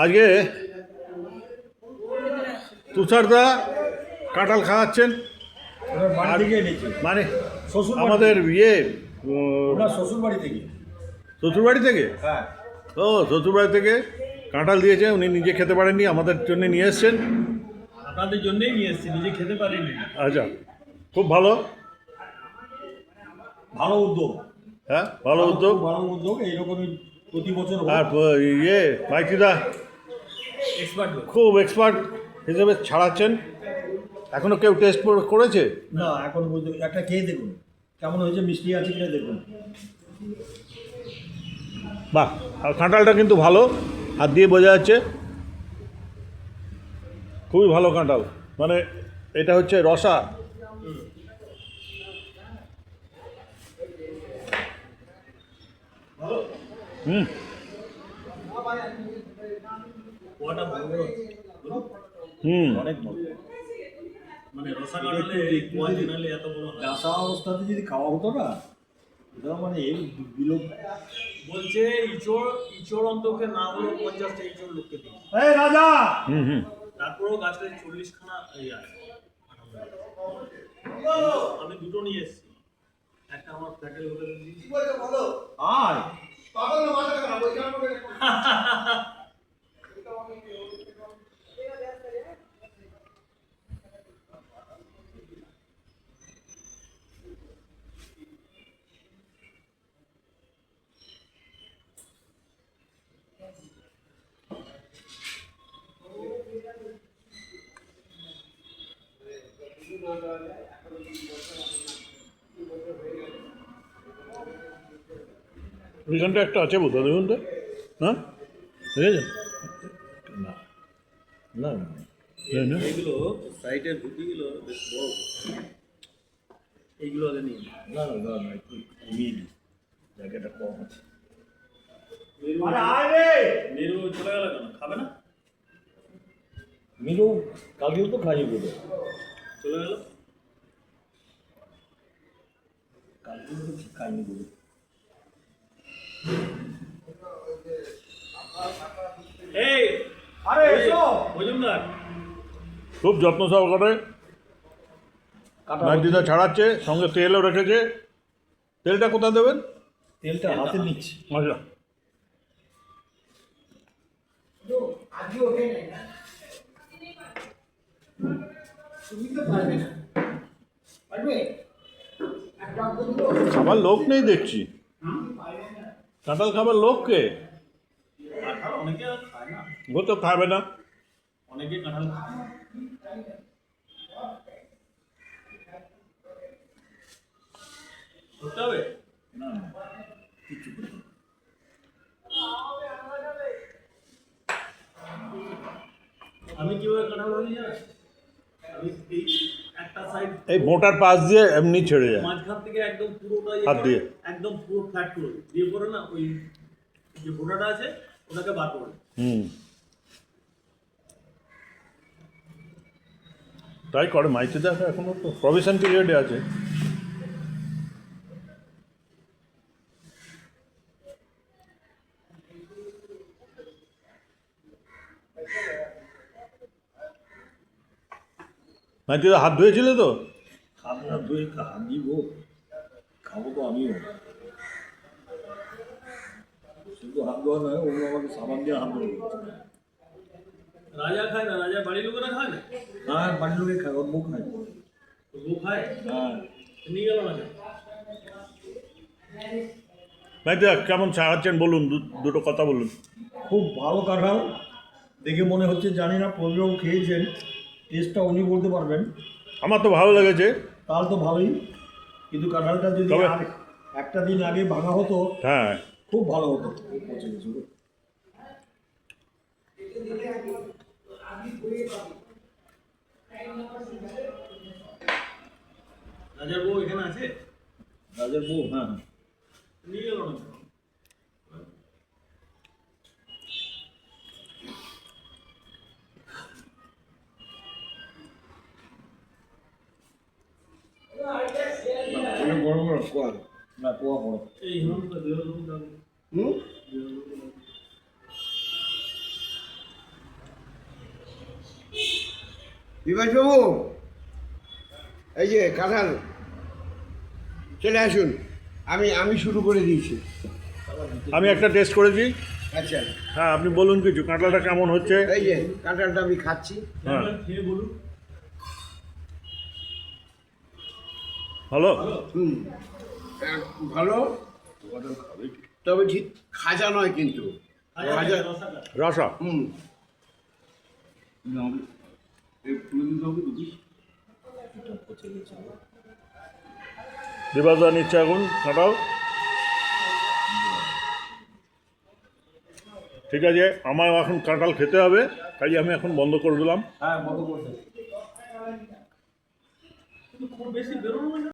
আজকে তুষারদা কাঁঠাল খাওয়াচ্ছেন বাড়ি থেকে এনেছি, মানে শ্বশুর আমাদের ইয়ে ওনার শ্বশুর বাড়ি থেকে। শ্বশুরবাড়ি থেকে। হ্যাঁ, ও শ্বশুরবাড়ি থেকে কাঁঠাল দিয়েছে, উনি নিজে খেতে পারেননি, আমাদের জন্য নিয়ে এসছেন। আপনাদের জন্যই নিয়ে এসেছি, নিজে খেতে পারিনি। আচ্ছা, খুব ভালো, ভালো উদ্যোগ। হ্যাঁ ভালো উদ্যোগ। ভালো উদ্যোগ, এইরকমই প্রতি বছর আর ইয়ে মাইতিদা এক্সপার্ট। খুব এক্সপার্ট হিসেবে ছাড়াচ্ছেন। এখনো কেউ টেস্ট করেছে না, এখন পর্যন্ত একটা খেয়ে দেখুন কেমন হয়েছে, মিষ্টি আছে কিনা দেখুন। বাহ, আর কাঁঠালটা কিন্তু ভালো, হাত দিয়ে বোঝা যাচ্ছে খুবই ভালো কাঁঠাল। মানে এটা হচ্ছে রসা। হুম, পোয়াটা ভালো বড়, হুম, অনেক বড়। মানে রসা কাটলে পোয়া জেনারেলি এত বড় হয়। আসা অবস্থাতে যদি খাওয়া হতো না, এটা মানে এই বিলোপ। বলছে ইচড় অন্তকে না হলো 50টা ইচড় লোককে দিই। এই রাজা, হুম, হুম। তারপরেও গাছটা 40খানা এই আছে। আমি দুটো নিয়ে এসেছি, একটা আমার ফ্ল্যাটের লোকের দিয়েছি। আয় পাগল না, মাথা খারাপ ওই কারণে। ওইখানটা একটা আছে বোধ হয়, দেখুন তো। হ্যাঁ, দেখেছেন? না না না, তাই না? এইগুলো সাইডের গুটিগুলো বেশ বড়। এইগুলো আগে নিয়ে না না না না, একটু কমিয়ে দিই, জায়গাটা কম আছে। মেরু চলে গেল কেন, খাবে না? মেরু কালকেও তো খাইয়ে বলে চলে গেল, কালকেও তো খাইনি বলে। এই আরে এসো মজুমদার, খুব যত্ন সহকারে মাইতিদা ছাড়াচ্ছে, সঙ্গে তেলও রেখেছে। তেলটা কোথায় দেবেন? তেলটা হাতে নিচ্ছি। আচ্ছা, খাবার লোক নেই দেখছি, কাঁঠাল খাবার লোক কে? কাঁঠাল অনেকে খায় না, ও তো খাবে না। অনেকে কাঁঠাল খায় না। ধরতে হবে না, কিচ্ছু করতে হবে না। আমি কিভাবে কাঁঠাল ভাজি জানেন? আমি এই একটা সাইড এই মোটার পাশ দিয়ে এমনি ছেড়ে যায় মাঝখান থেকে একদম পুরোটা হাত দিয়ে। একদম পুরো ফ্ল্যাট করে দিই। দিয়ে পরে না ওই যে বোটাটা আছে ওটাকে বার করে দিই। হুম, তাই করে মাইতিদা, এখনো তো প্রভিশন পিরিয়ডে আছে। মাইতিদা হাত ধুয়েছিলে তো? খাবো না, ধুয়ে হাত দিব, খাবো তো আমিও। শুধু হাত ধোয়া নয়, অন্য আমাকে সাবান দিয়ে হাত ধোয়া। রাজা খায় না, রাজা বাড়ির লোকেরা খায় না। হ্যাঁ, বাড়ির লোকে খায়, ওর বউ খায়। ওর বউ খায়? হ্যাঁ। নিয়ে গেল না কেন? মাইতিদা কেমন ছাড়াচ্ছেন বলুন, দুটো কথা বলুন। খুব ভালো কাঁঠাল, দেখে মনে হচ্ছে, জানি না প্রবীরবাবু খেয়েছেন, টেস্টটা উনি বলতে পারবেন। আমার তো ভালো লেগেছে। তাহলে তো ভালোই, কিন্তু কাঁঠালটা যদি তবে আর একটা দিন আগে ভাঙা হতো, হ্যাঁ, খুব ভালো হতো। পচে গেছে গো। রাজার বউ এখানে আছে? রাজার বউ, হ্যাঁ হ্যাঁ, নিয়ে গেল না। বড় বড় কোয়া না, কোয়া বড়। এই বিভাসবাবু, এই যে কাঁঠাল, চলে আসুন। আমি শুরু করে দিয়েছি। আমি একটা টেস্ট করেছি। আচ্ছা, হ্যাঁ, আপনি বলুন কিছু, কাঁঠালটা কেমন হচ্ছে? এই যে কাঁঠালটা আমি খাচ্ছি। হ্যাঁ, খেয়ে বলুন। ভালো। হুম, ভালো, তবে ঠিক খাজা নয় কিন্তু। খাজা, রসা। হুম। বিভাসদা নিচ্ছে এখন কাঁঠাল। ঠিক আছে, আমার এখন কাঁঠাল খেতে হবে, তাই আমি এখন বন্ধ করে দিলাম। হ্যাঁ, বন্ধ করতে। খুব বেশি বেরোনো না।